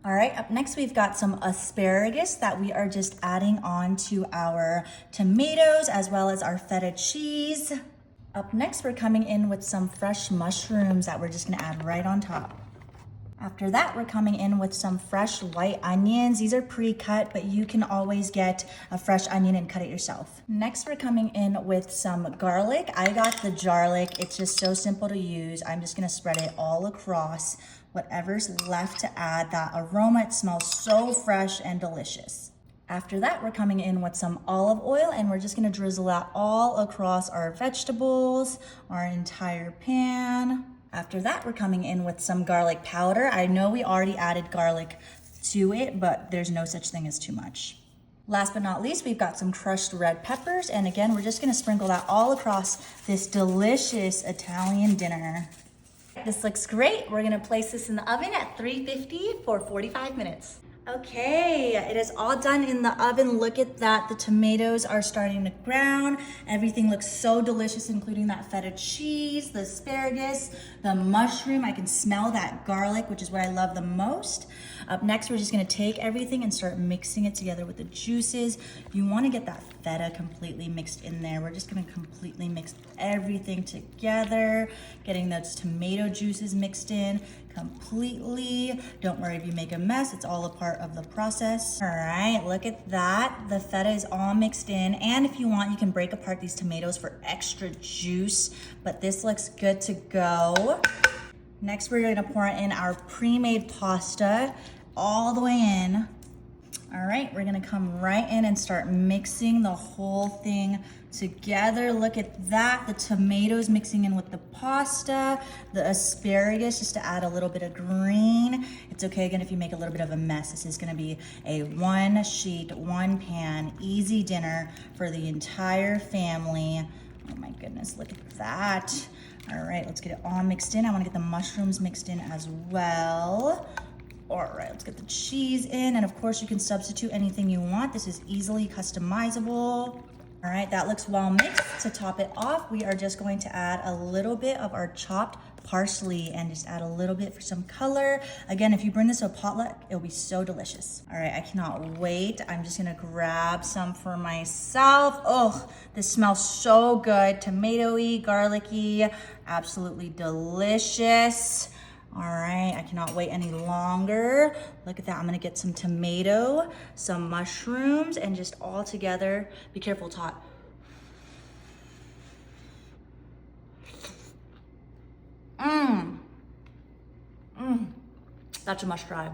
All right, up next we've got some asparagus that we are just adding on to our tomatoes as well as our feta cheese. Up next, we're coming in with some fresh mushrooms that we're just gonna add right on top. After that, we're coming in with some fresh white onions. These are pre-cut, but you can always get a fresh onion and cut it yourself. Next, we're coming in with some garlic. I got the jarlic. It's just so simple to use. I'm just gonna spread it all across whatever's left to add that aroma. It smells so fresh and delicious. After that, we're coming in with some olive oil and we're just gonna drizzle that all across our vegetables, our entire pan. After that, we're coming in with some garlic powder. I know we already added garlic to it, but there's no such thing as too much. Last but not least, we've got some crushed red peppers. And again, we're just gonna sprinkle that all across this delicious Italian dinner. This looks great. We're gonna place this in the oven at 350 for 45 minutes. Okay, it is all done in the oven. Look at that. The tomatoes are starting to brown. Everything looks so delicious, including that feta cheese, the asparagus, the mushroom. I can smell that garlic, which is what I love the most. Up next, we're just gonna take everything and start mixing it together with the juices. You wanna get that feta completely mixed in there. We're just gonna completely mix everything together, getting those tomato juices mixed in completely. Don't worry if you make a mess, it's all a part of the process. All right, look at that. The feta is all mixed in. And if you want, you can break apart these tomatoes for extra juice, but this looks good to go. Next, we're gonna pour in our pre-made pasta all the way in. All right, we're gonna come right in and start mixing the whole thing together. Look at that, the tomatoes mixing in with the pasta, the asparagus, just to add a little bit of green. It's okay again if you make a little bit of a mess. This is gonna be a one sheet, one pan, easy dinner for the entire family. Oh my goodness, look at that. All right, let's get it all mixed in. I wanna get the mushrooms mixed in as well. All right, let's get the cheese in. And of course you can substitute anything you want. This is easily customizable. All right, that looks well mixed. To top it off, we are just going to add a little bit of our chopped parsley and just add a little bit for some color. Again, if you bring this to a potluck, it'll be so delicious. All right, I cannot wait. I'm just gonna grab some for myself. Oh, this smells so good. Tomatoey, garlicky, absolutely delicious. All right, I cannot wait any longer. Look at that, I'm gonna get some tomato, some mushrooms, and just all together. Be careful, Tot. That's a must try.